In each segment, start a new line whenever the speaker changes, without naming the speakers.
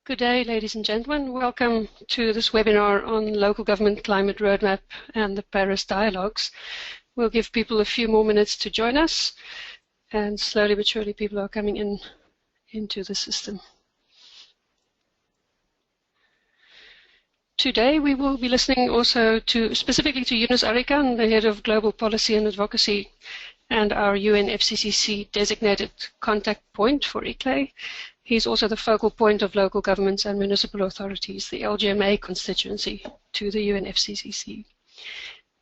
Good day, ladies and gentlemen. Welcome to this webinar on Local Government Climate Roadmap and the Paris Dialogues. We'll give people a few more minutes to join us, and slowly but surely people are coming into the system. Today we will be listening also specifically to Yunus Arikan, the Head of Global Policy and Advocacy and our UNFCCC designated contact point for ICLEI. He's also the focal point of local governments and municipal authorities, the LGMA constituency, to the UNFCCC.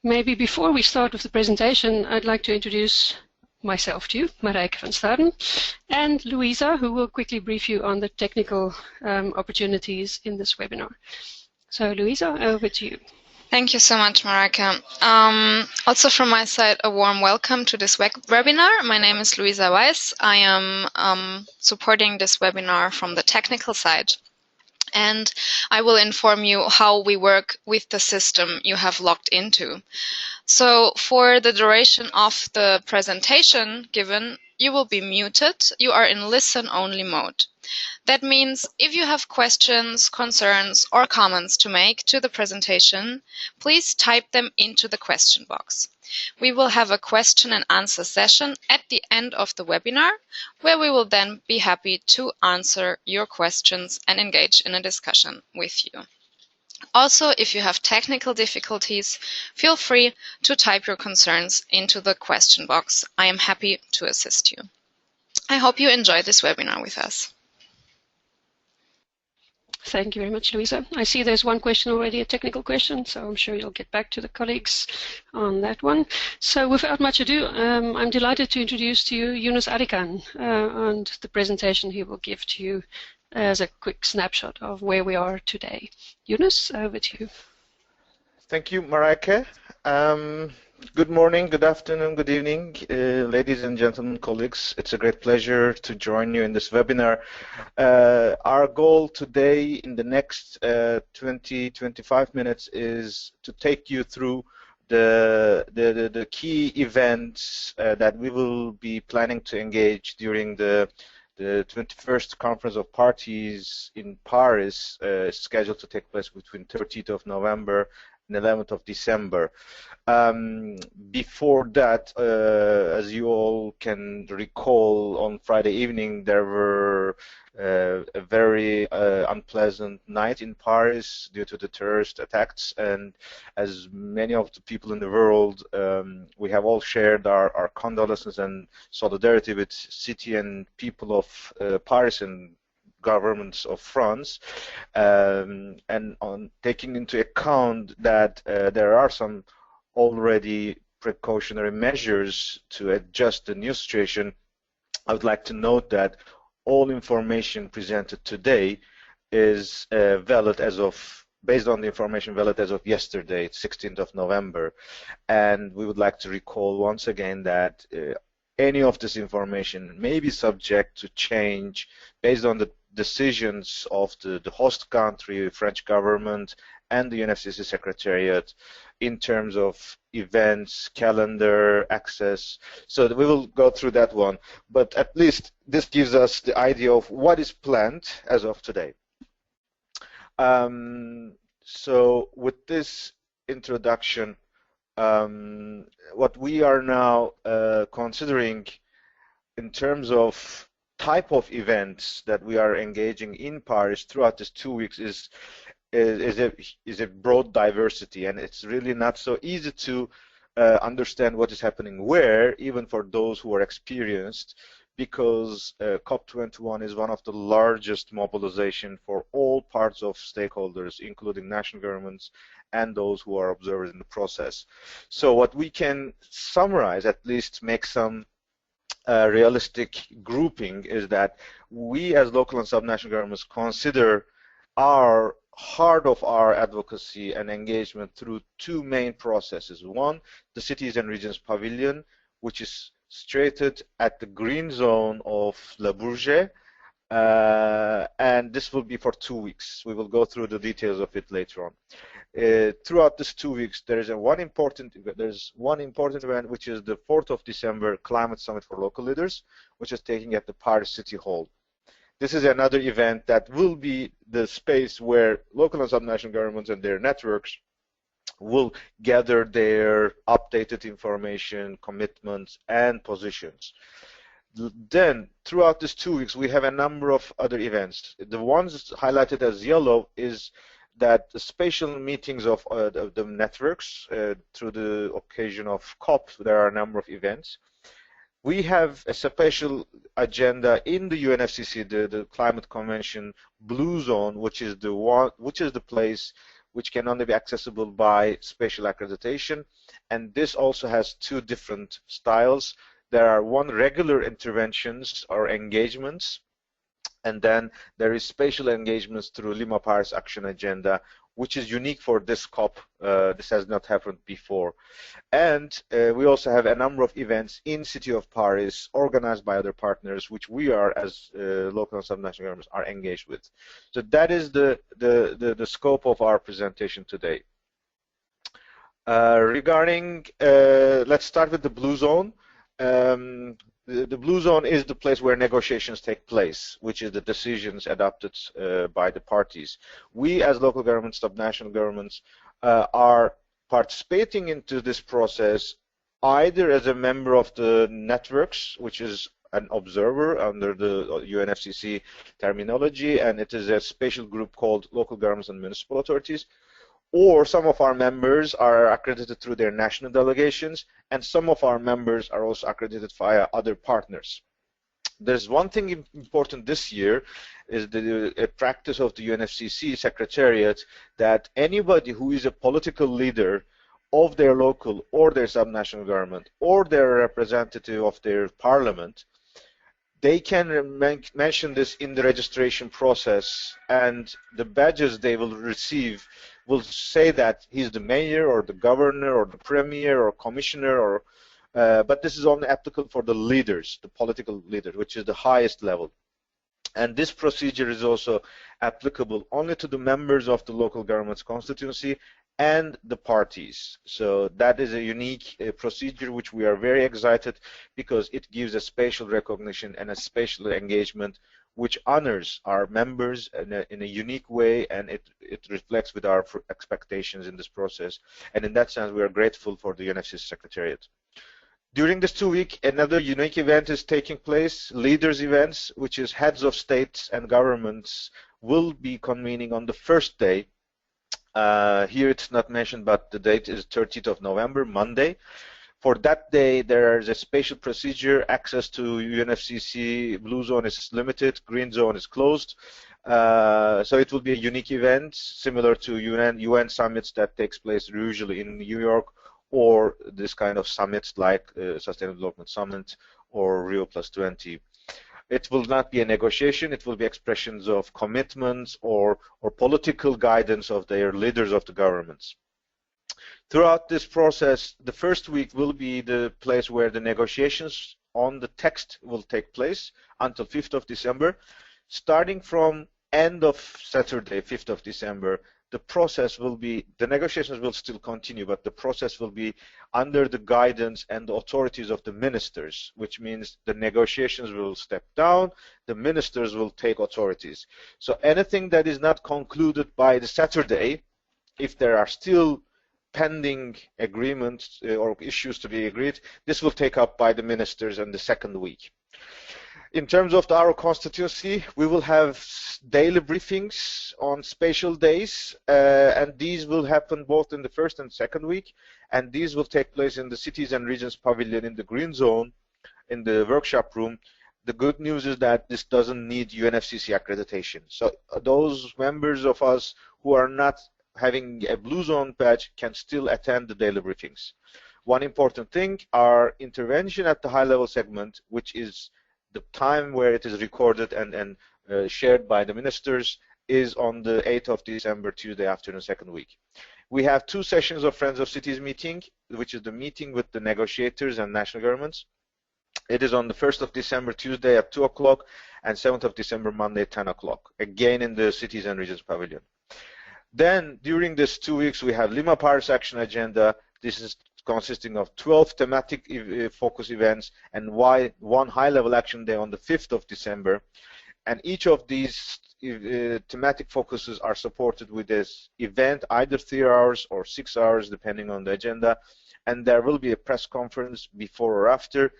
Maybe before we start with the presentation, I'd like to introduce myself to you, Maryke van Staden, and Louisa, who will quickly brief you on the technical opportunities in this webinar. So Louisa, over to you.
Thank you so much, Maryke. Also from my side, a warm welcome to this webinar. My name is Louisa Weiss. I am supporting this webinar from the technical side. And I will inform you how we work with the system you have logged into. So for the duration of the presentation given, you will be muted. You are in listen-only mode. That means if you have questions, concerns, or comments to make to the presentation, please type them into the question box. We will have a question and answer session at the end of the webinar, where we will then be happy to answer your questions and engage in a discussion with you. Also, if you have technical difficulties, feel free to type your concerns into the question box. I am happy to assist you. I hope you enjoy this webinar with us.
Thank you very much, Louisa. I see there's one question already, a technical question, so I'm sure you'll get back to the colleagues on that one. So without much ado, I'm delighted to introduce to you Yunus Arikan and the presentation he will give to you as a quick snapshot of where we are today. Yunus, over to you.
Thank you, Maryke. Good morning, good afternoon, good evening, ladies and gentlemen, colleagues. It's a great pleasure to join you in this webinar. Our goal today in the next 20-25 minutes is to take you through the key events that we will be planning to engage during the 21st Conference of Parties in Paris, scheduled to take place between 30th of November and 11th of December. Before that, as you all can recall, on Friday evening there were a very unpleasant night in Paris due to the terrorist attacks, and as many of the people in the world, we have all shared our condolences and solidarity with city and people of Paris and governments of France, and on taking into account that there are some already precautionary measures to adjust the new situation, I would like to note that all information presented today is valid as of, based on the information valid as of yesterday, 16th of November, and we would like to recall once again that any of this information may be subject to change based on the decisions of the host country, French government, and the UNFCCC Secretariat in terms of events, calendar, access. So we will go through that one, but at least this gives us the idea of what is planned as of today. So with this introduction, what we are now considering in terms of type of events that we are engaging in Paris throughout this 2 weeks is a broad diversity, and it's really not so easy to understand what is happening where, even for those who are experienced, because COP21 is one of the largest mobilization for all parts of stakeholders, including national governments and those who are observers in the process. So what we can summarize, at least make some realistic grouping, is that we as local and subnational governments consider our heart of our advocacy and engagement through two main processes. One, the Cities and Regions Pavilion, which is situated at the green zone of Le Bourget, and this will be for 2 weeks. We will go through the details of it later on. Throughout this 2 weeks, there's one important event, which is the 4th of December Climate Summit for Local Leaders, which is taking at the Paris City Hall. This is another event that will be the space where local and subnational governments and their networks will gather their updated information, commitments, and positions. Then, throughout these 2 weeks, we have a number of other events. The ones highlighted as yellow is that the special meetings of the networks through the occasion of COP, there are a number of events. We have a special agenda in the UNFCCC, the Climate Convention Blue Zone, which is the place which can only be accessible by special accreditation, and this also has two different styles. There are regular interventions or engagements, and then there is special engagements through Lima Paris Action Agenda, which is unique for this COP. This has not happened before. And we also have a number of events in City of Paris organized by other partners, which we are, as local and subnational governments, are engaged with. So that is the scope of our presentation today. Let's start with the Blue Zone. The Blue Zone is the place where negotiations take place, which is the decisions adopted by the parties. We, as local governments, subnational governments, are participating into this process either as a member of the networks, which is an observer under the UNFCCC terminology, and it is a special group called Local Governments and Municipal Authorities, or some of our members are accredited through their national delegations, and some of our members are also accredited via other partners. There's one thing important this year is the practice of the UNFCCC Secretariat that anybody who is a political leader of their local or their subnational government or their representative of their parliament, they can mention this in the registration process, and the badges they will receive will say that he's the mayor or the governor or the premier or commissioner, or but this is only applicable for the leaders, the political leaders, which is the highest level. And this procedure is also applicable only to the members of the local government's constituency and the parties. So that is a unique procedure which we are very excited, because it gives a special recognition and a special engagement which honors our members in a unique way, and it reflects with our expectations in this process. And in that sense, we are grateful for the UNFCCC Secretariat. During this 2 week, another unique event is taking place, leaders events, which is heads of states and governments will be convening on the first day. Here it's not mentioned, but the date is 30th of November, Monday. For that day, there is a special procedure. Access to UNFCCC Blue Zone is limited, Green Zone is closed. So it will be a unique event, similar to UN summits that takes place usually in New York, or this kind of summits like Sustainable Development Summit or Rio+20. It will not be a negotiation, it will be expressions of commitments or political guidance of their leaders of the governments. Throughout this process, the first week will be the place where the negotiations on the text will take place until 5th of December. Starting from end of Saturday, 5th of December, the process will be, the negotiations will still continue, but the process will be under the guidance and the authorities of the ministers, which means the negotiations will step down, the ministers will take authorities. So anything that is not concluded by the Saturday, if there are still pending agreements or issues to be agreed, this will take up by the ministers in the second week. In terms of our constituency, we will have daily briefings on special days, and these will happen both in the first and second week, and these will take place in the Cities and Regions Pavilion in the Green Zone, in the workshop room. The good news is that this doesn't need UNFCCC accreditation. So those members of us who are not having a Blue Zone badge can still attend the daily briefings. One important thing, our intervention at the high-level segment, which is the time where it is recorded and shared by the ministers, is on the 8th of December, Tuesday afternoon, second week. We have 2 sessions of Friends of Cities meeting, which is the meeting with the negotiators and national governments. It is on the 1st of December, Tuesday at 2 o'clock, and 7th of December, Monday, 10 o'clock, again in the Cities and Regions Pavilion. Then, during this 2 weeks, we have Lima Paris Action Agenda. This is consisting of 12 thematic focus events and one high-level action day on the 5th of December. And each of these thematic focuses are supported with this event, either 3 hours or 6 hours, depending on the agenda. And there will be a press conference before or after,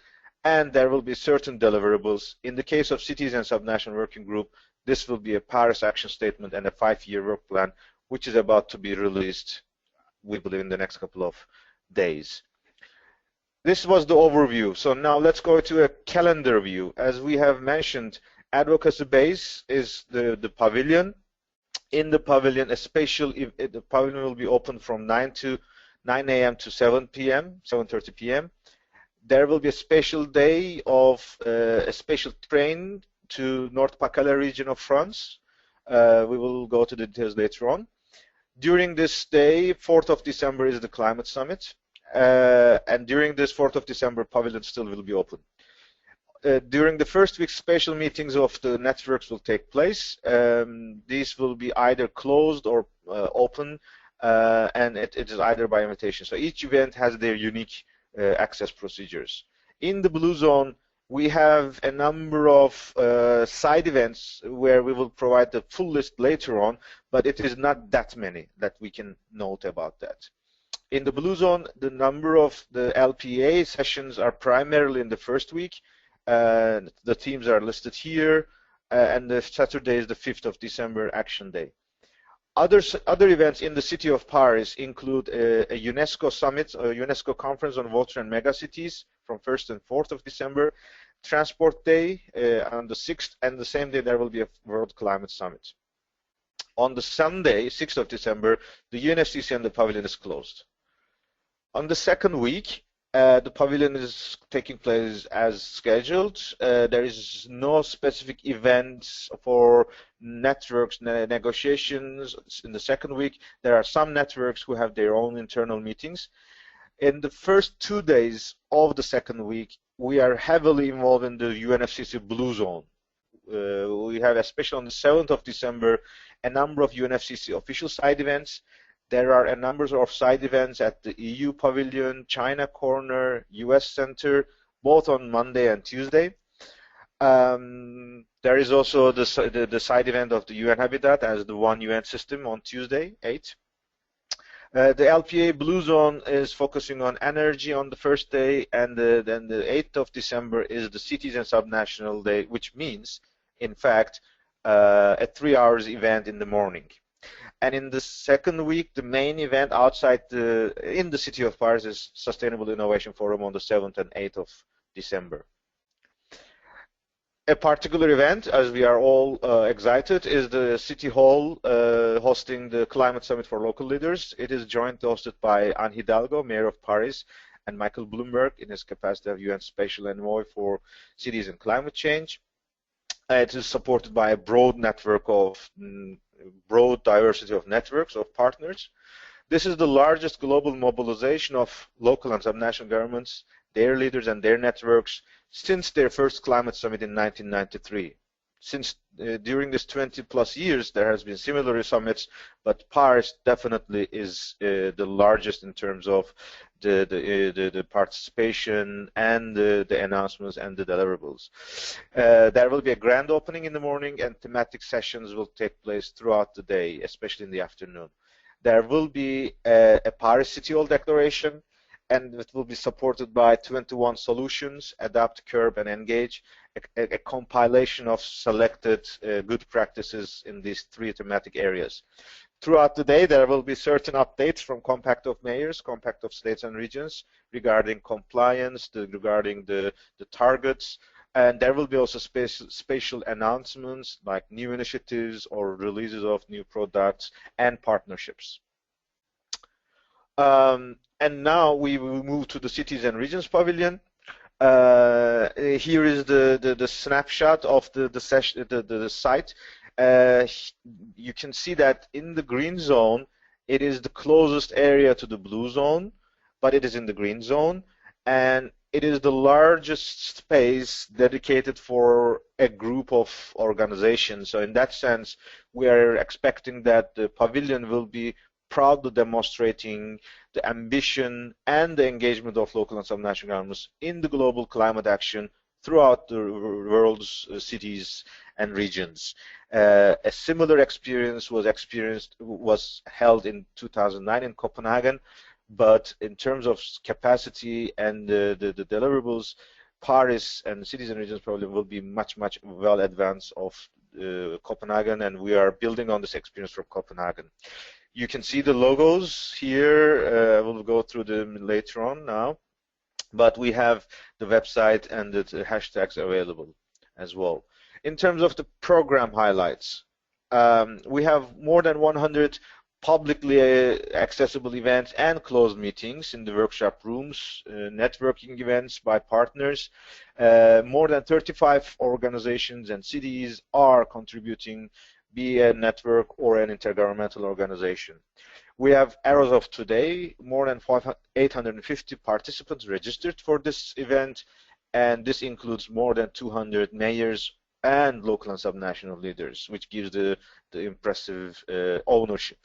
and there will be certain deliverables. In the case of Cities and Subnational Working Group, this will be a Paris Action Statement and a 5-year work plan, which is about to be released, we believe, in the next couple of days. This was the overview. So now let's go to a calendar view. As we have mentioned, Advocacy Base is the pavilion. In the pavilion, the pavilion will be open from 9 a.m. to 7 p.m., 7:30 p.m. There will be a special day of a special train to North Pas-de-Calais region of France. We will go to the details later on. During this day, 4th of December, is the Climate Summit. And during this 4th of December, Pavilion still will be open. During the first week, special meetings of the networks will take place. These will be either closed or open, and it is either by invitation. So each event has their unique access procedures. In the blue zone, we have a number of side events where we will provide the full list later on, but it is not that many that we can note about that. In the blue zone, the number of the LPA sessions are primarily in the first week. The themes are listed here, and the Saturday is the 5th of December, Action Day. Other events in the city of Paris include a UNESCO summit, a UNESCO conference on water and megacities from 1st and 4th of December, Transport Day on the 6th, and the same day there will be a World Climate Summit. On the Sunday, 6th of December, the UNFCCC and the pavilion is closed. On the second week, the pavilion is taking place as scheduled. There is no specific events for networks negotiations in the second week. There are some networks who have their own internal meetings. In the first 2 days of the second week, we are heavily involved in the UNFCCC Blue Zone. We have, especially on the 7th of December, a number of UNFCCC official side events. There are a number of side events at the EU Pavilion, China Corner, US Center, both on Monday and Tuesday. There is also the side event of the UN Habitat as the One UN System on Tuesday, 8. The LPA Blue Zone is focusing on energy on the first day, and then the 8th of December is the Cities and Subnational Day, which means, in fact, a 3 hours event in the morning. And in the second week, the main event in the city of Paris is Sustainable Innovation Forum on the 7th and 8th of December. A particular event, as we are all excited, is the City Hall hosting the Climate Summit for Local Leaders. It is jointly hosted by Anne Hidalgo, Mayor of Paris, and Michael Bloomberg in his capacity of UN Special Envoy for Cities and Climate Change. It is supported by a broad diversity of networks of partners. This is the largest global mobilization of local and subnational governments, their leaders and their networks since their first climate summit in 1993. Since during this 20+ years, there has been similar summits, but Paris definitely is the largest in terms of the participation and the announcements and the deliverables. There will be a grand opening in the morning, and thematic sessions will take place throughout the day, especially in the afternoon. There will be a Paris City Hall declaration, and it will be supported by 21 solutions: adapt, curb, and engage, a compilation of selected good practices in these 3 thematic areas. Throughout the day, there will be certain updates from Compact of Mayors, Compact of States and Regions regarding compliance, regarding the targets, and there will be also spatial announcements like new initiatives or releases of new products and partnerships. And now we will move to the Cities and Regions Pavilion. Here is the snapshot of the site. You can see that in the green zone, it is the closest area to the blue zone, but it is in the green zone, and it is the largest space dedicated for a group of organizations. So in that sense, we are expecting that the pavilion will be proudly demonstrating the ambition and the engagement of local and subnational governments in the global climate action throughout the world's cities and regions. A similar experience was held in 2009 in Copenhagen, but in terms of capacity and the deliverables, Paris and cities and regions probably will be much well advanced of Copenhagen, and we are building on this experience from Copenhagen. You can see the logos here. We'll go through them later on now, but we have the website and the hashtags available as well. In terms of the program highlights, we have more than 100 publicly accessible events and closed meetings in the workshop rooms, networking events by partners. More than 35 organizations and cities are contributing, be a network or an intergovernmental organization. We have Arrows of Today, more than 850 participants registered for this event, and this includes more than 200 mayors and local and subnational leaders, which gives the impressive ownership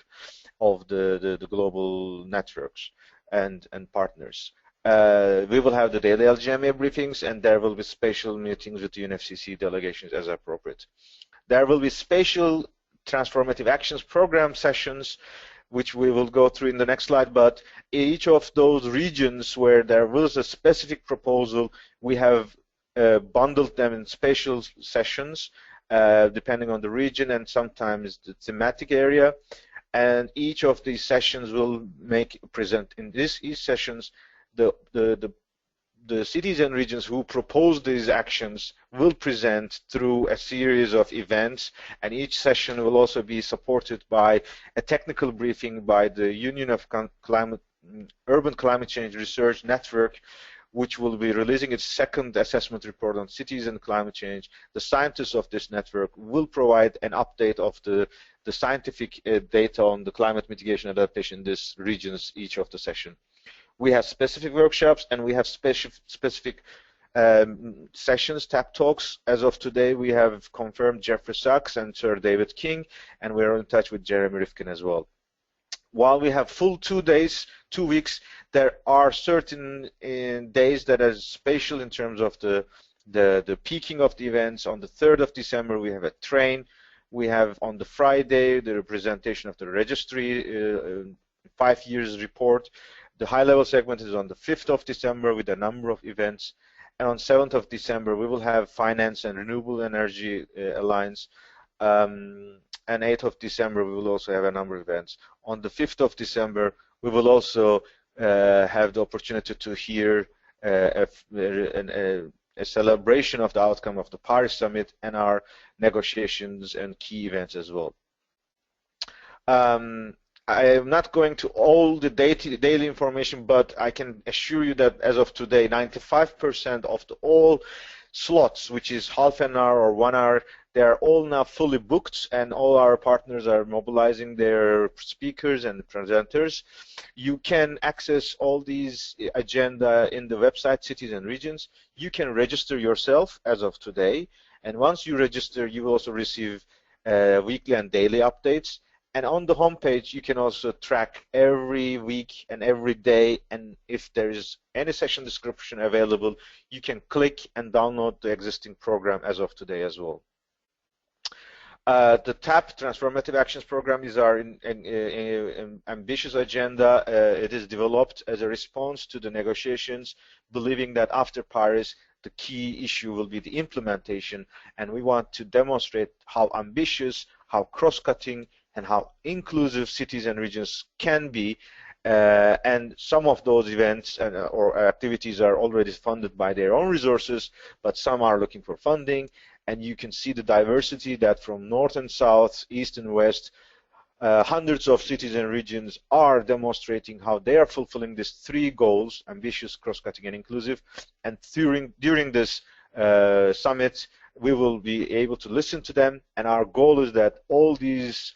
of the global networks and partners. We will have the daily LGMA briefings, and there will be special meetings with the UNFCCC delegations as appropriate. There will be special transformative actions program sessions, which we will go through in the next slide, but each of those regions where there was a specific proposal, we have bundled them in special sessions depending on the region and sometimes the thematic area, and each of these sessions will present in these sessions the cities and regions who propose these actions will present through a series of events, and each session will also be supported by a technical briefing by the Union of Urban Climate Change Research Network, which will be releasing its second assessment report on cities and climate change. The scientists of this network will provide an update of the scientific data on the climate mitigation adaptation in these regions, each of the session. We have specific workshops and we have specific sessions, tap talks. As of today, we have confirmed Jeffrey Sachs and Sir David King, and we are in touch with Jeremy Rifkin as well. While we have full 2 weeks, there are certain days that are special in terms of the peaking of the events. On the 3rd of December, we have a train. We have on the Friday the representation of the registry 5 years report. The high-level segment is on the 5th of December with a number of events. And on 7th of December, we will have Finance and Renewable Energy Alliance. And 8th of December, we will also have a number of events. On the 5th of December, we will also have the opportunity to hear a celebration of the outcome of the Paris Summit and our negotiations and key events as well. I am not going to all the daily information, but I can assure you that as of today, 95% of all slots, which is half an hour or 1 hour, they are all now fully booked, and all our partners are mobilizing their speakers and presenters. You can access all these agenda in the website, Cities and Regions. You can register yourself as of today, and once you register, you will also receive weekly and daily updates. And on the homepage, you can also track every week and every day, and if there is any session description available, you can click and download the existing program as of today as well. The TAP, Transformative Actions Program, is our ambitious agenda. It is developed as a response to the negotiations, believing that after Paris, the key issue will be the implementation, and we want to demonstrate how ambitious, how cross-cutting, and how inclusive cities and regions can be, and some of those events or activities are already funded by their own resources, but some are looking for funding, and you can see the diversity that from north and south, east and west, hundreds of cities and regions are demonstrating how they are fulfilling these 3 goals: ambitious, cross-cutting, and inclusive. And during this summit, we will be able to listen to them, and our goal is that all these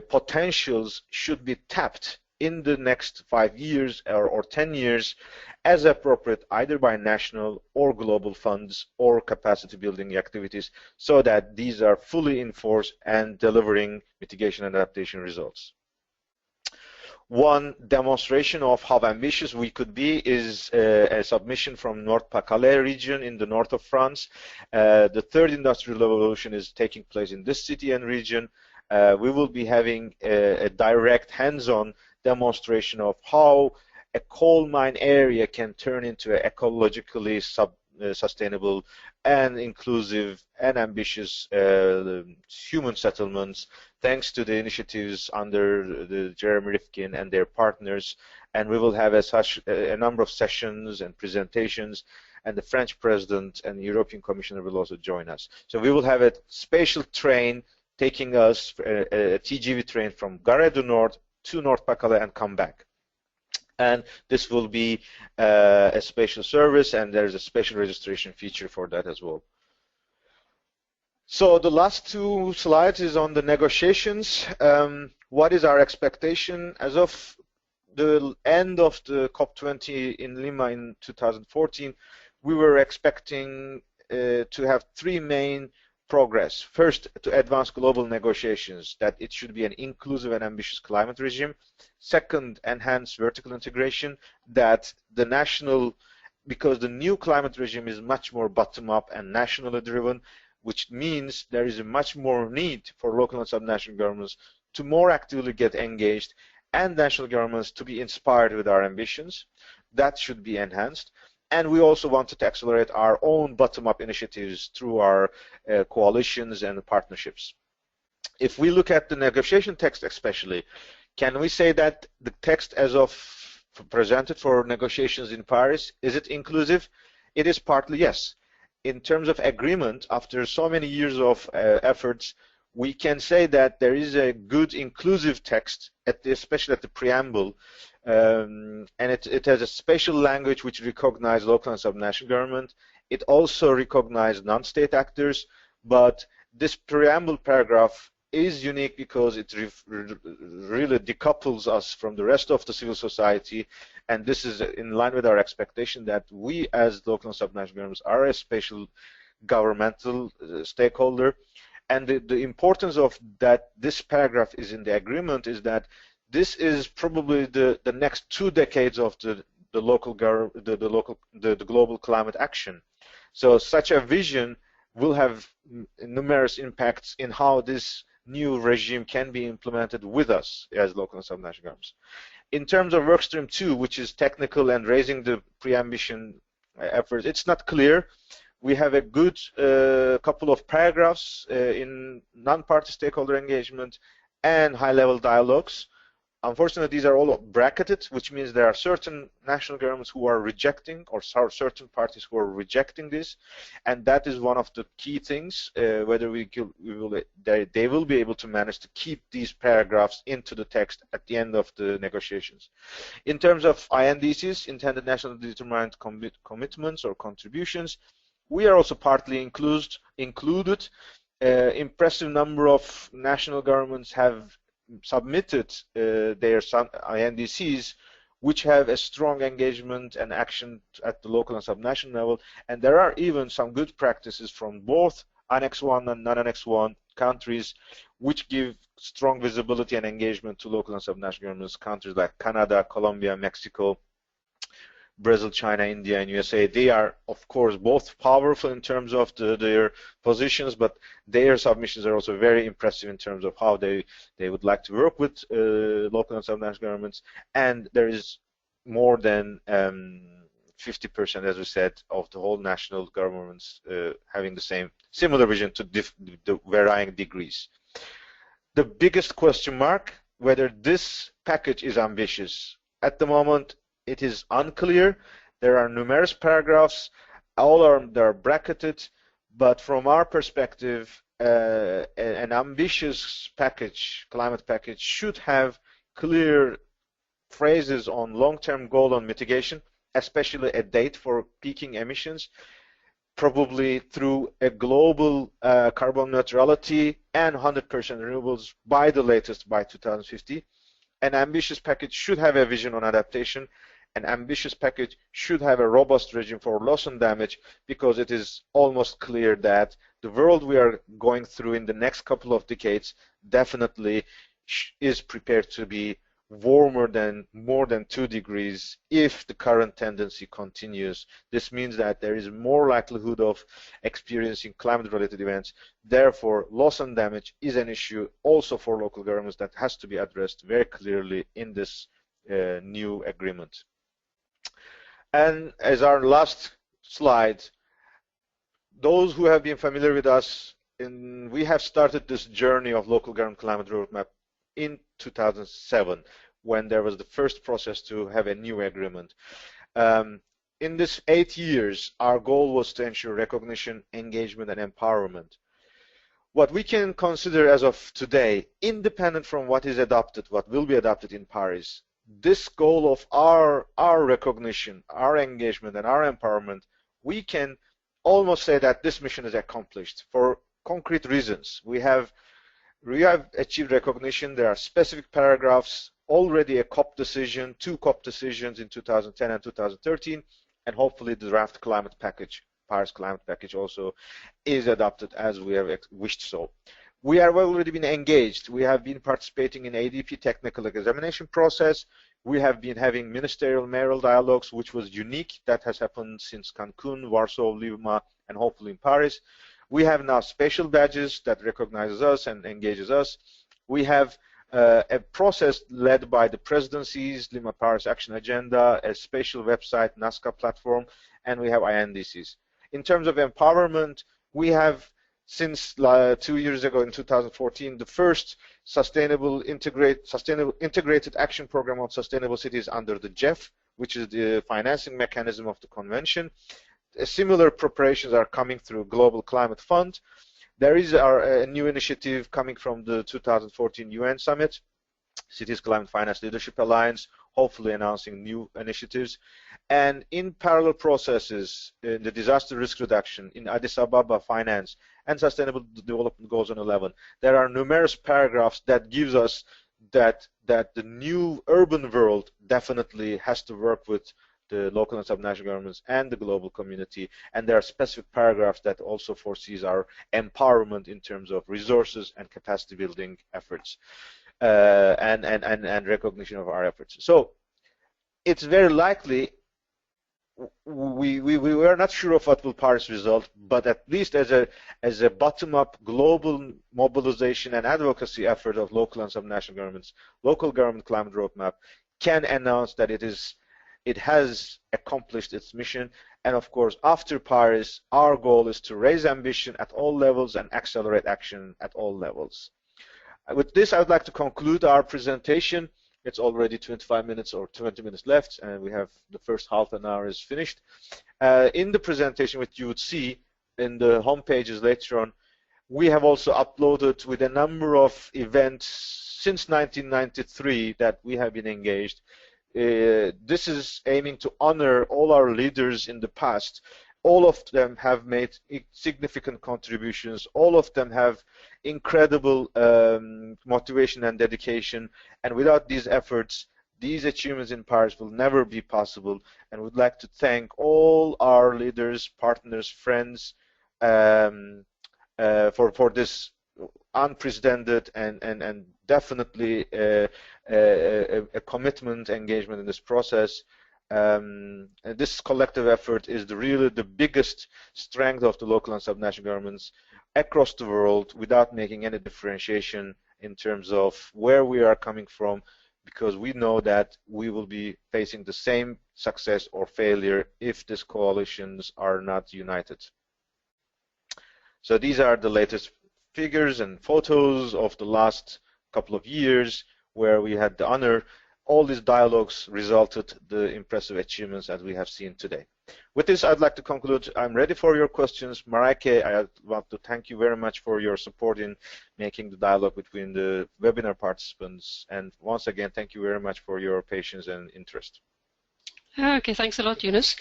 potentials should be tapped in the next 5 years or 10 years as appropriate, either by national or global funds or capacity building activities, so that these are fully in force and delivering mitigation and adaptation results. One demonstration of how ambitious we could be is a submission from Nord-Pas-de-Calais region in the north of France. The third industrial revolution is taking place in this city and region. We will be having a direct hands-on demonstration of how a coal mine area can turn into an ecologically sustainable and inclusive and ambitious human settlements, thanks to the initiatives under the Jeremy Rifkin and their partners. And we will have a number of sessions and presentations, and the French President and the European Commissioner will also join us. So we will have a spatial train taking us, a TGV train from Gare du Nord to Nord-Pas-de-Calais and come back. And this will be a special service, and there's a special registration feature for that as well. So the last two slides is on the negotiations. What is our expectation? As of the end of the COP20 in Lima in 2014, we were expecting to have three main progress. First, to advance global negotiations, that it should be an inclusive and ambitious climate regime. Second, enhance vertical integration, that the national, because the new climate regime is much more bottom-up and nationally driven, which means there is a much more need for local and subnational governments to more actively get engaged, and national governments to be inspired with our ambitions. That should be enhanced. And we also wanted to accelerate our own bottom-up initiatives through our coalitions and partnerships. If we look at the negotiation text especially, can we say that the text as of presented for negotiations in Paris, is it inclusive? It is partly yes. In terms of agreement, after so many years of efforts, we can say that there is a good inclusive text, especially at the preamble, and it has a special language which recognizes local and subnational government. It also recognizes non-state actors, but this preamble paragraph is unique because it really decouples us from the rest of the civil society, and this is in line with our expectation that we as local and subnational governments are a special governmental stakeholder. And the importance of that this paragraph is in the agreement is that this is probably the next 2 decades of the global climate action. So such a vision will have numerous impacts in how this new regime can be implemented with us as local and subnational governments. In terms of workstream 2, which is technical and raising the pre-ambition efforts, it's not clear. We have a good couple of paragraphs in non-party stakeholder engagement and high-level dialogues. Unfortunately, these are all bracketed, which means there are certain national governments who are rejecting, or certain parties who are rejecting this, and that is one of the key things, whether they will be able to manage to keep these paragraphs into the text at the end of the negotiations. In terms of INDCs, intended nationally determined commitments or contributions, we are also partly included. Impressive number of national governments have submitted their INDCs, which have a strong engagement and action at the local and subnational level, and there are even some good practices from both Annex 1 and non-Annex 1 countries which give strong visibility and engagement to local and subnational governments. Countries like Canada, Colombia, Mexico, Brazil, China, India, and USA, they are, of course, both powerful in terms of their positions, but their submissions are also very impressive in terms of how they would like to work with local and subnational governments. And there is more than 50%, as we said, of the whole national governments having the similar vision to the varying degrees. The biggest question mark, whether this package is ambitious. At the moment, it is unclear. There are numerous paragraphs, they're bracketed, but from our perspective, an ambitious package, climate package, should have clear phrases on long-term goal on mitigation, especially a date for peaking emissions, probably through a global carbon neutrality and 100% renewables by the latest by 2050. An ambitious package should have a vision on adaptation. An ambitious package should have a robust regime for loss and damage, because it is almost clear that the world we are going through in the next couple of decades definitely is prepared to be warmer than more than 2 degrees if the current tendency continues. This means that there is more likelihood of experiencing climate-related events. Therefore, loss and damage is an issue also for local governments that has to be addressed very clearly in this new agreement. And as our last slide, those who have been familiar with us, we have started this journey of local government climate roadmap in 2007, when there was the first process to have a new agreement. In this 8 years, our goal was to ensure recognition, engagement, and empowerment. What we can consider as of today, independent from what is adopted, what will be adopted in Paris, this goal of our recognition, our engagement, and our empowerment, we can almost say that this mission is accomplished for concrete reasons. We have achieved recognition. There are specific paragraphs, already a COP decision, 2 COP decisions in 2010 and 2013, and hopefully the draft climate package, Paris climate package, also is adopted as we have wished so. We have already been engaged. We have been participating in ADP technical examination process. We have been having ministerial mayoral dialogues, which was unique. That has happened since Cancun, Warsaw, Lima, and hopefully in Paris. We have now special badges that recognizes us and engages us. We have a process led by the presidencies, Lima Paris Action Agenda, a special website, NASCA platform, and we have INDCs. In terms of empowerment, we have, since 2 years ago in 2014, the first sustainable integrated action program on sustainable cities under the GEF, which is the financing mechanism of the convention. Similar preparations are coming through Global Climate Fund. There is a new initiative coming from the 2014 UN Summit, Cities Climate Finance Leadership Alliance, hopefully announcing new initiatives. And in parallel processes, in the disaster risk reduction, in Addis Ababa finance, and Sustainable Development Goals on 11, there are numerous paragraphs that gives us that the new urban world definitely has to work with the local and subnational governments and the global community, and there are specific paragraphs that also foresees our empowerment in terms of resources and capacity building efforts and recognition of our efforts. So it's very likely, we are not sure of what will Paris result, but at least as a bottom-up global mobilization and advocacy effort of local and subnational governments, local government climate roadmap can announce that it has accomplished its mission. And of course, after Paris, our goal is to raise ambition at all levels and accelerate action at all levels. With this, I would like to conclude our presentation. It's already 25 minutes or 20 minutes left, and we have the first half an hour is finished. In the presentation, which you would see in the home pages later on, we have also uploaded with a number of events since 1993 that we have been engaged. This is aiming to honor all our leaders in the past. All of them have made significant contributions. All of them have incredible motivation and dedication. And without these efforts, these achievements in Paris will never be possible. And we'd like to thank all our leaders, partners, friends for this unprecedented and definitely a commitment, engagement in this process. This collective effort is really the biggest strength of the local and subnational governments across the world, without making any differentiation in terms of where we are coming from, because we know that we will be facing the same success or failure if these coalitions are not united. So these are the latest figures and photos of the last couple of years where we had the honor. All these dialogues resulted the impressive achievements that we have seen today. With this, I'd like to conclude. I'm ready for your questions. Maryke, I want to thank you very much for your support in making the dialogue between the webinar participants. And once again, thank you very much for your patience and interest.
Okay, thanks a lot, Yunus.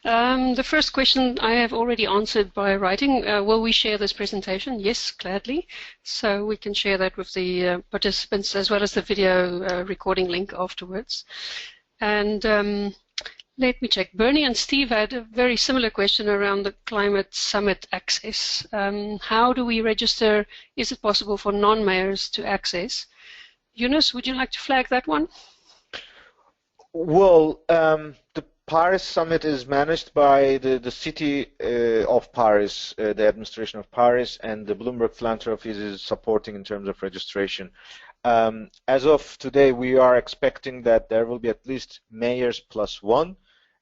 The first question I have already answered by writing. Will we share this presentation? Yes, gladly. So we can share that with the participants as well as the video recording link afterwards. And let me check. Bernie and Steve had a very similar question around the climate summit access. How do we register? Is it possible for non-mayors to access? Yunus, would you like to flag that one?
Well, the Paris summit is managed by the city of Paris, the administration of Paris, and the Bloomberg Philanthropies is supporting in terms of registration. As of today, we are expecting that there will be at least mayors plus one.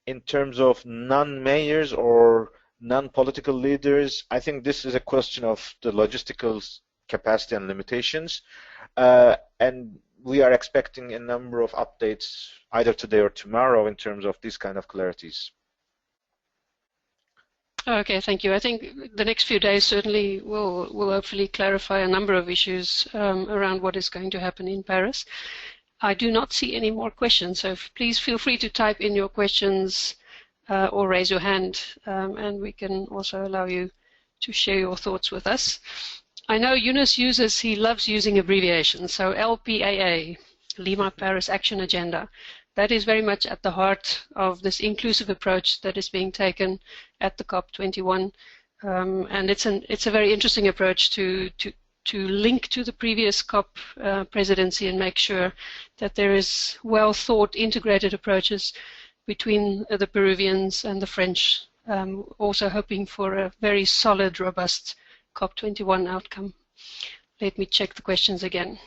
In terms of non-mayors or non-political leaders, I think this is a question of the logistical capacity and limitations. And we are expecting a number of updates either today or tomorrow in terms of these kind of clarities.
Okay, thank you. I think the next few days certainly will hopefully clarify a number of issues around what is going to happen in Paris. I do not see any more questions, so please feel free to type in your questions or raise your hand, and we can also allow you to share your thoughts with us. I know Yunus he loves using abbreviations, so LPAA, Lima Paris Action Agenda. That is very much at the heart of this inclusive approach that is being taken at the COP21, and it's a very interesting approach to link to the previous COP presidency and make sure that there is well thought integrated approaches between the Peruvians and the French, also hoping for a very solid, robust COP21 outcome. Let me check the questions again.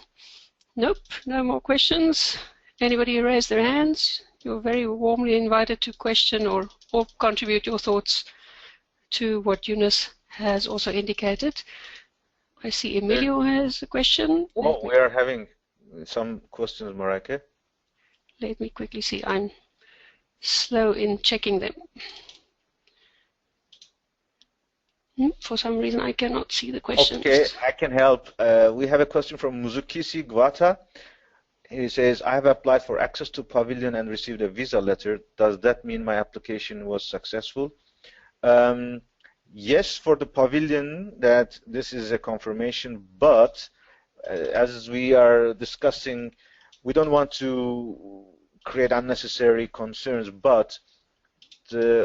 Nope, no more questions. Anybody raise their hands? You're very warmly invited to question or contribute your thoughts to what Yunus has also indicated. I see Emilio has a question.
Oh, we are having some questions, Maryke.
Let me quickly see. I'm slow in checking them. For some reason, I cannot see the questions.
Okay, I can help. We have a question from Muzukisi Gwata. He says, I have applied for access to Pavilion and received a visa letter. Does that mean my application was successful? Yes, for the Pavilion, that this is a confirmation, but as we are discussing, we don't want to create unnecessary concerns, but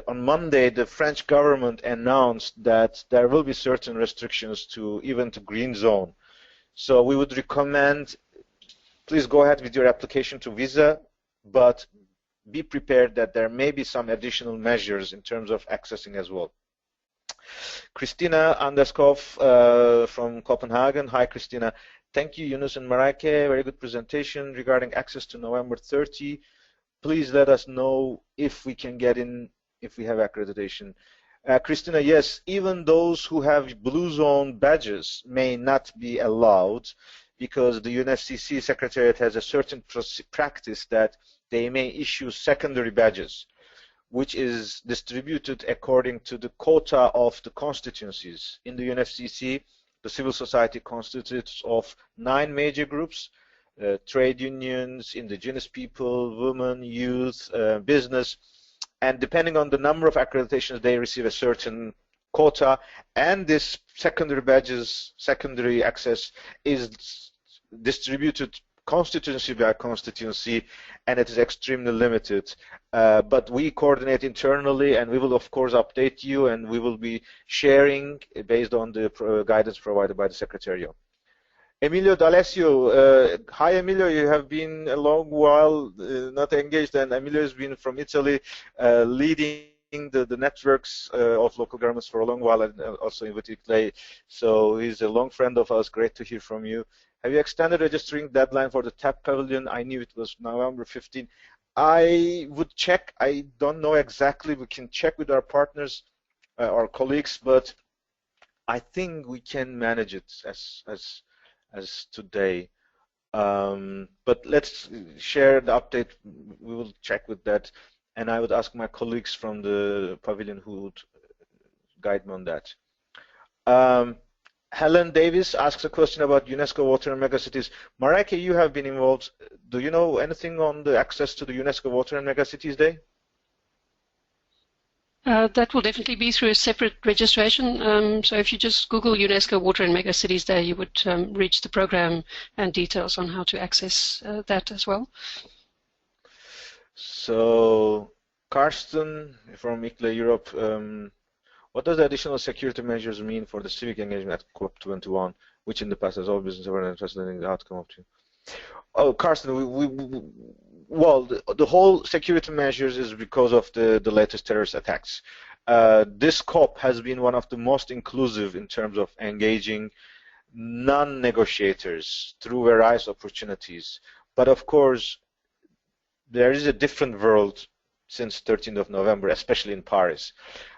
on Monday, the French government announced that there will be certain restrictions to even to green zone. So we would recommend, please go ahead with your application to visa, but be prepared that there may be some additional measures in terms of accessing as well. Christina Anderskov from Copenhagen. Hi, Christina. Thank you, Yunus and Maryke. Very good presentation regarding access to November 30. Please let us know if we can get in, if we have accreditation. Christina, yes, even those who have blue zone badges may not be allowed because the UNFCCC Secretariat has a certain practice that they may issue secondary badges, which is distributed according to the quota of the constituencies. In the UNFCCC, the civil society constitutes of 9 major groups, trade unions, indigenous people, women, youth, business, and depending on the number of accreditations, they receive a certain quota, and this secondary badges, secondary access is distributed constituency by constituency, and it is extremely limited. But we coordinate internally, and we will of course update you, and we will be sharing based on the guidance provided by the Secretariat. Emilio D'Alessio, hi Emilio, you have been a long while not engaged, and Emilio has been from Italy leading the networks of local governments for a long while, and also in ICLEI, so he's a long friend of us. Great to hear from you. Have you extended registering deadline for the TAP Pavilion? I knew it was November 15. I would check. I don't know exactly. We can check with our partners, our colleagues, but I think we can manage it as today. But let's share the update. We will check with that, and I would ask my colleagues from the Pavilion who would guide me on that. Helen Davis asks a question about UNESCO Water and Megacities. Maryke, you have been involved. Do you know anything on the access to the UNESCO Water and Megacities Day?
That will definitely be through a separate registration. So if you just Google UNESCO Water and Megacities Day, you would reach the program and details on how to access that as well.
So, Karsten from ICLEI Europe, what does the additional security measures mean for the civic engagement at COP21, which in the past has always been an interesting the outcome of it? Oh, Carsten, well, the whole security measures is because of the latest terrorist attacks. This COP has been one of the most inclusive in terms of engaging non-negotiators through various opportunities. But of course, there is a different world since 13th of November, especially in Paris.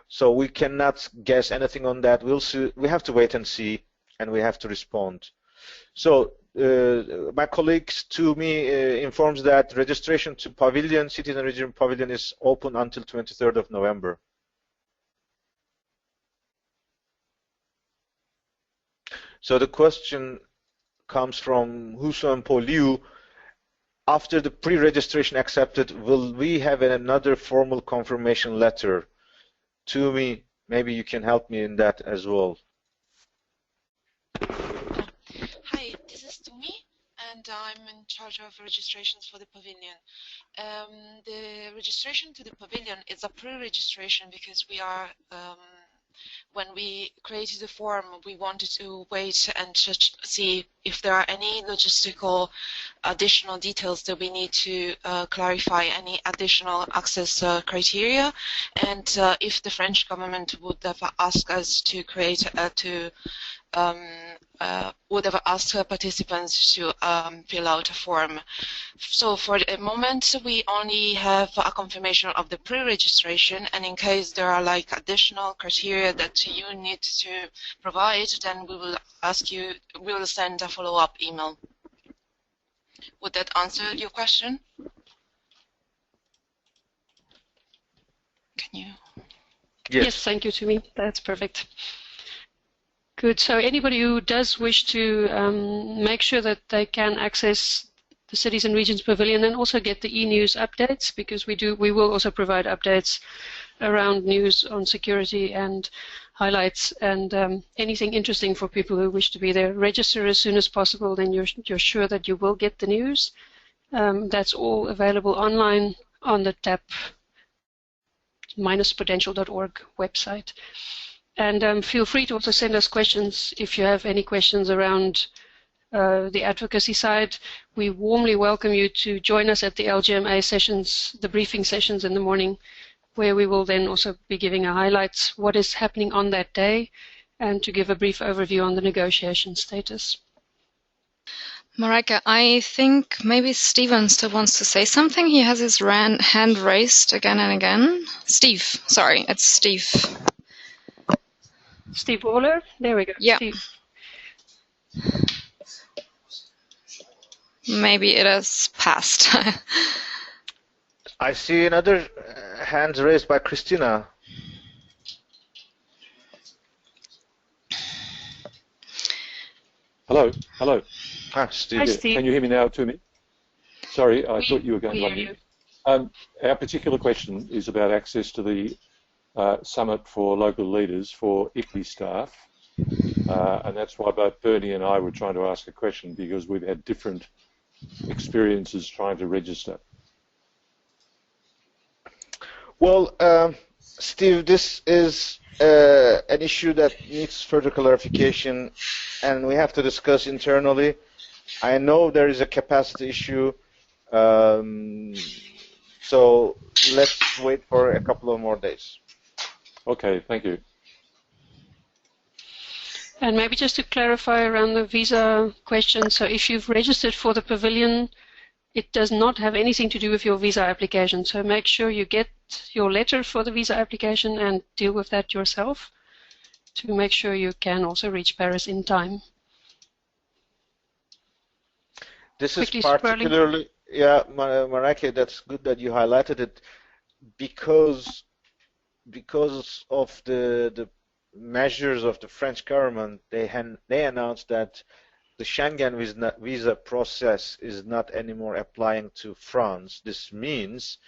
So we cannot guess anything on that. We'll see. We have to wait and see, and we have to respond. So my colleagues to me informs that registration to Pavilion, Cities and Region Pavilion, is open until 23rd of November. So the question comes from Hussein Poliu. After the pre-registration accepted, will we have another formal confirmation letter? To me, maybe you can help me in that as well.
Hi, this is Tumi, and I'm in charge of registrations for the Pavilion. The registration to the Pavilion is a pre-registration because we are when we created the form, we wanted to wait and just see if there are any logistical additional details that we need to clarify, any additional access criteria, and if the French government would have asked us to create would have asked participants to fill out a form. So for the moment, we only have a confirmation of the pre-registration, and in case there are like additional criteria that you need to provide, then we will ask you, we will send a follow-up email. Would that answer your question? Can you?
Yes, thank you, Tumi. That's perfect. Good. So anybody who does wish to make sure that they can access the Cities and Regions Pavilion and also get the ENews updates, because we will also provide updates around news on security and highlights and anything interesting for people who wish to be there. Register as soon as possible, then you're sure that you will get the news. That's all available online on the tap-potential.org website. And feel free to also send us questions if you have any questions around the advocacy side. We warmly welcome you to join us at the LGMA sessions, the briefing sessions in the morning, where we will then also be giving our highlights, what is happening on that day, and to give a brief overview on the negotiation status.
Maryke, I think maybe Steven still wants to say something. He has his hand raised again and again. Steve, sorry, it's Steve.
Steve Waller, there we go.
Yeah.
Steve.
Maybe it has passed.
I see another hand raised by Christina.
Hello, hello.
Steve.
Hi, Steve.
Can you hear me now, Tumi? Sorry, I thought you were going to unmute. Our particular question is about access to the Summit for Local Leaders for ICLEI staff. And that's why both Bernie and I were trying to ask a question, because we've had different experiences trying to register.
Well, Steve, this is an issue that needs further clarification, and we have to discuss internally. I know there is a capacity issue, so let's wait for a couple of more days.
Okay, thank you.
And maybe just to clarify around the visa question, so if you've registered for the Pavilion, it does not have anything to do with your visa application. So make sure you get your letter for the visa application and deal with that yourself to make sure you can also reach Paris in time.
This
Quickly
is particularly, yeah, Maryke, that's good that you highlighted it, because of the measures of the French government. They announced that the Schengen visa process is not anymore applying to France. This means,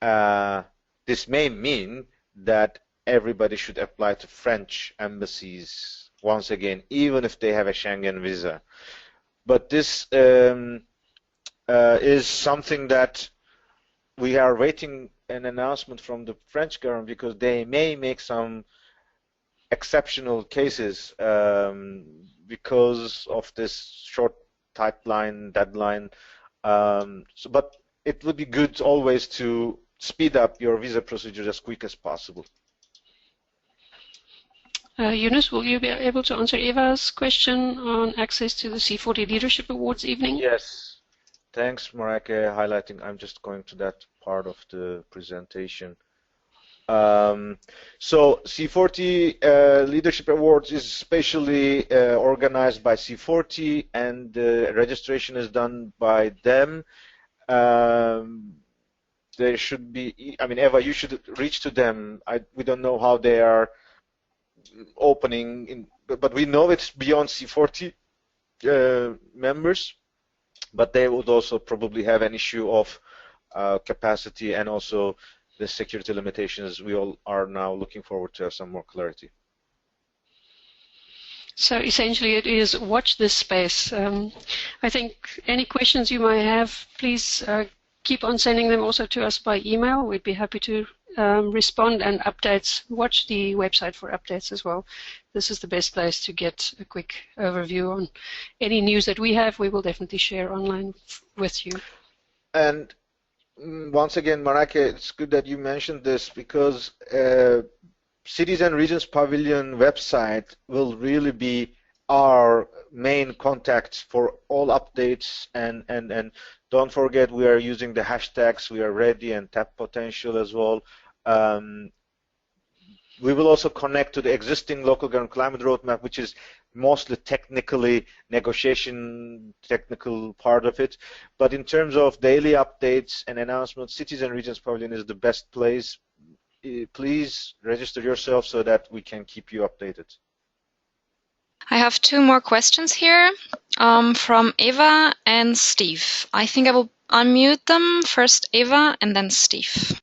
this may mean that everybody should apply to French embassies once again, even if they have a Schengen visa. But this is something that we are waiting an announcement from the French government, because they may make some exceptional cases because of this short deadline. But it would be good always to speed up your visa procedure as quick as possible.
Yunus, will you be able to answer Eva's question on access to the C40 Leadership Awards evening?
Yes. Thanks, Maryke, highlighting. I'm just going to that part of the presentation. So C40 Leadership Awards is specially organized by C40, and registration is done by them. There should be, I mean, Eva, you should reach to them. We don't know how they are opening, but we know it's beyond C40 members, but they would also probably have an issue of capacity and also the security limitations. We all are now looking forward to have some more clarity.
So essentially it is watch this space. I think any questions you might have, please keep on sending them also to us by email. We'd be happy to respond, and updates. Watch the website for updates as well. This is the best place to get a quick overview on any news that we have. We will definitely share online with you.
And once again, Maryke, it's good that you mentioned this, because Cities and Regions Pavilion website will really be our main contact for all updates, and don't forget, we are using the hashtags We Are Ready and Tap Potential as well. We will also connect to the existing local government climate roadmap, which is mostly technically negotiation, technical part of it. But in terms of daily updates and announcements, Cities and Regions Pavilion is the best place. Please register yourself so that we can keep you updated.
I have two more questions here from Eva and Steve. I think I will unmute them. First Eva and then Steve.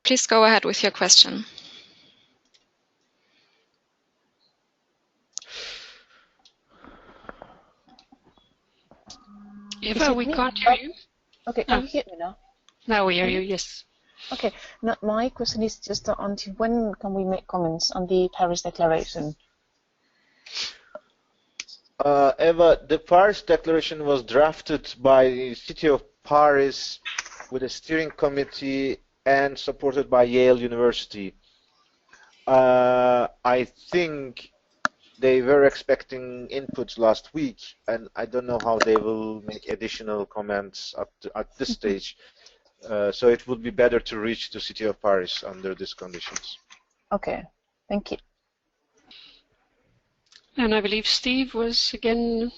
Please go ahead with your question.
Eva, we can't hear you.
Okay, can you hear me now?
Now we hear you, yes.
Okay, now my question is just until when can we make comments on the Paris Declaration?
Eva, the Paris Declaration was drafted by the City of Paris with a steering committee and supported by Yale University. I think they were expecting inputs last week, and I don't know how they will make additional comments at this stage. So it would be better to reach the City of Paris under these conditions.
Okay, thank you.
And I believe Steve was again.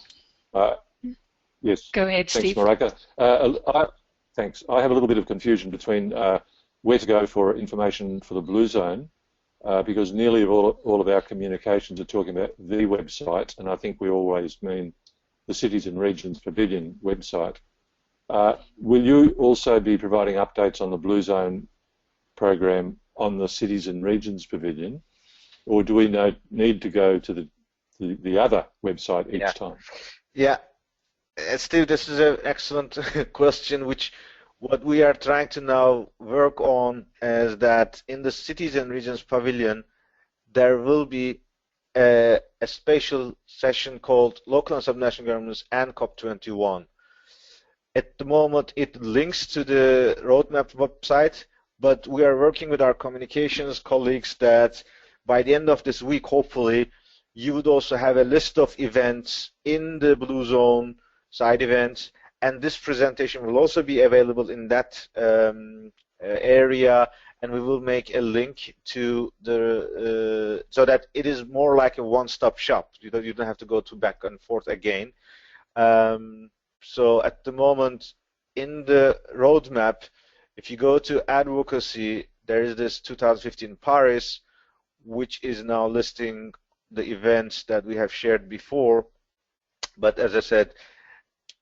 Yes.
Go ahead,
Thanks,
Steve.
Maryke. Thanks. I have a little bit of confusion between where to go for information for the Blue Zone, because nearly all of our communications are talking about the website, and I think we always mean the Cities and Regions Pavilion website. Will you also be providing updates on the Blue Zone program on the Cities and Regions Pavilion, or do we need to go to the other website each time?
Yeah, Steve, this is an excellent question, what we are trying to now work on is that in the Cities and Regions Pavilion, there will be a special session called Local and Subnational Governments and COP21. At the moment, it links to the roadmap website, but we are working with our communications colleagues that by the end of this week, hopefully, you would also have a list of events in the Blue Zone, side events, and this presentation will also be available in that area, and we will make a link to the so that it is more like a one-stop shop. You don't have to go to back and forth again. So at the moment, in the roadmap, if you go to Advocacy, there is this 2015 Paris, which is now listing the events that we have shared before. But as I said,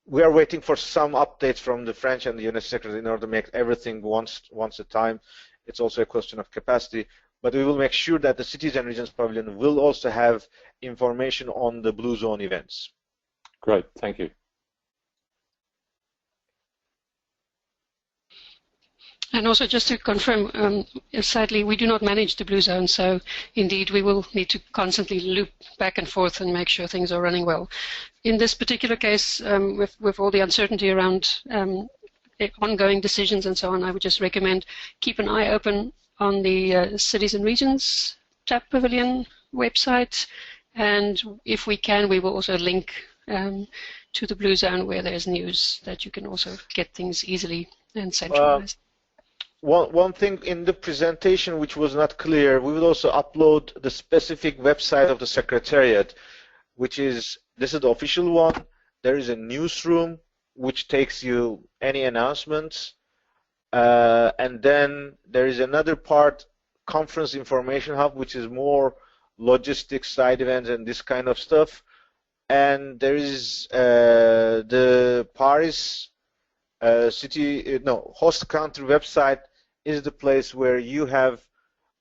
we are waiting for some updates from the French and the Yunus Secretariat in order to make everything once a time. It's also a question of capacity, but we will make sure that the Cities and Regions Pavilion will also have information on the Blue Zone events.
Great, thank you.
And also just to confirm, sadly, we do not manage the Blue Zone, so indeed we will need to constantly loop back and forth and make sure things are running well. In this particular case, with all the uncertainty around ongoing decisions and so on, I would just recommend keep an eye open on the Cities and Regions TAP Pavilion website, and if we can, we will also link to the Blue Zone where there's news that you can also get things easily and centralized.
One thing in the presentation which was not clear, we will also upload the specific website of the Secretariat, which is, this is the official one. There is a newsroom which takes you any announcements, and then there is another part, conference information hub, which is more logistics, side events, and this kind of stuff. And there is the Paris host country website is the place where you have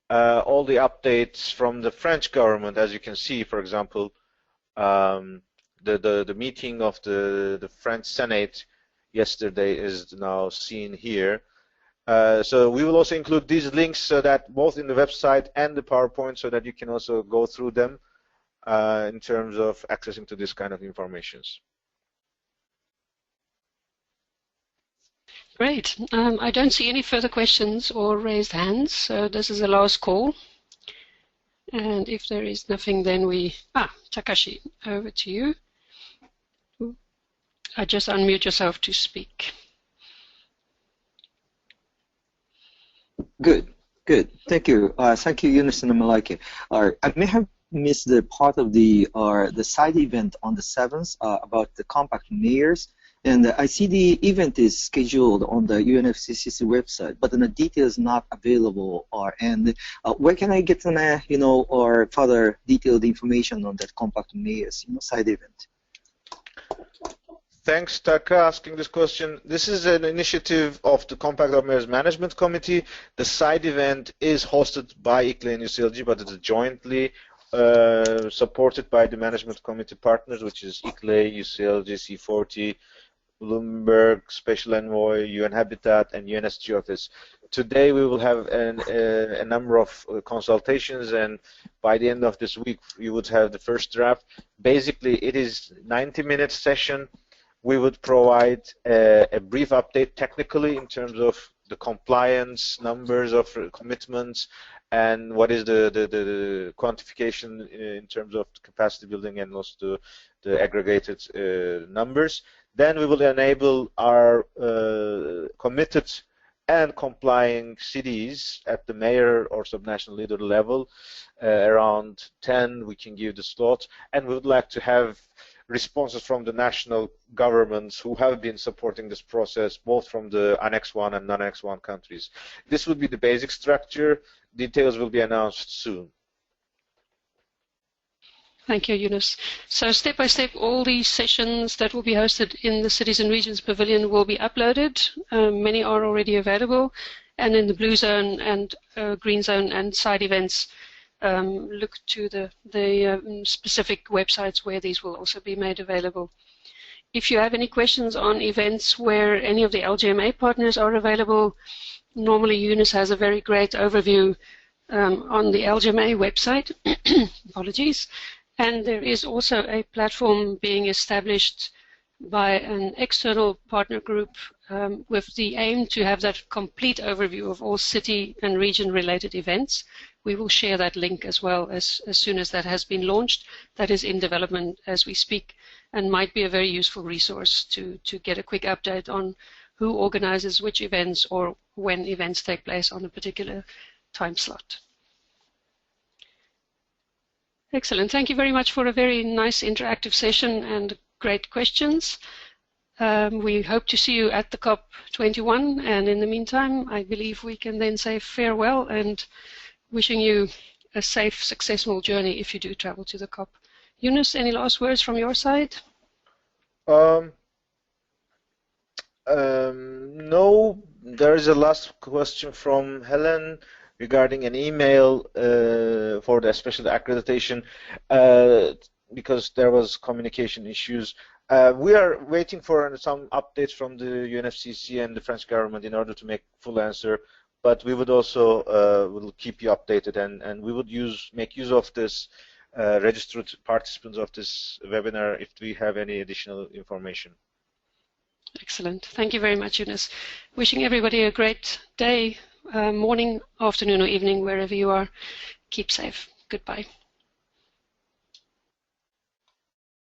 all the updates from the French government. As you can see, for example, the meeting of the French Senate yesterday is now seen here. So we will also include these links so that both in the website and the PowerPoint, so that you can also go through them in terms of accessing to this kind of informations.
Great. I don't see any further questions or raised hands, so this is the last call. And if there is nothing, then we... Takashi, over to you. Just unmute yourself to speak.
Good. Thank you. Thank you, Yunus and Maryke. I may have missed the part of the side event on the 7th about the compact mayors. And I see the event is scheduled on the UNFCCC website, but the details not available. Where can I get or further detailed information on that compact mayors side event?
Thanks, Taka, asking this question. This is an initiative of the Compact of Mayors Management Committee. The side event is hosted by ICLEI and UCLG, but it's jointly supported by the Management Committee partners, which is ICLEI, UCLG, C40, Bloomberg, Special Envoy, UN Habitat, and UNSG office. Today we will have a number of consultations, and by the end of this week you would have the first draft. Basically, it is 90-minute session. We would provide a brief update technically in terms of the compliance, numbers of commitments, and what is the quantification in terms of capacity building and also the aggregated numbers. Then we will enable our committed and complying cities at the mayor or subnational leader level. Around 10 we can give the slot, and we would like to have responses from the national governments who have been supporting this process, both from the Annex 1 and non-Annex 1 countries. This would be the basic structure. Details will be announced soon.
Thank you, Yunus. So step by step, all these sessions that will be hosted in the Cities and Regions Pavilion will be uploaded. Many are already available. And in the Blue Zone and Green Zone and side events, look to the specific websites where these will also be made available. If you have any questions on events where any of the LGMA partners are available, normally Yunus has a very great overview on the LGMA website. Apologies. And there is also a platform being established by an external partner group with the aim to have that complete overview of all city and region related events. We will share that link as well as soon as that has been launched. That is in development as we speak and might be a very useful resource to get a quick update on who organizes which events or when events take place on a particular time slot. Excellent. Thank you very much for a very nice interactive session and great questions. We hope to see you at the COP21, and in the meantime, I believe we can then say farewell and wishing you a safe, successful journey if you do travel to the COP. Yunus, any last words from your side?
No, there is a last question from Helen regarding an email for the especially accreditation because there was communication issues. We are waiting for some updates from the UNFCCC and the French government in order to make full answer, but we would also will keep you updated, and we would make use of this registered participants of this webinar if we have any additional information.
Excellent. Thank you very much, Yunus. Wishing everybody a great day, morning, afternoon, or evening, wherever you are. Keep safe. Goodbye.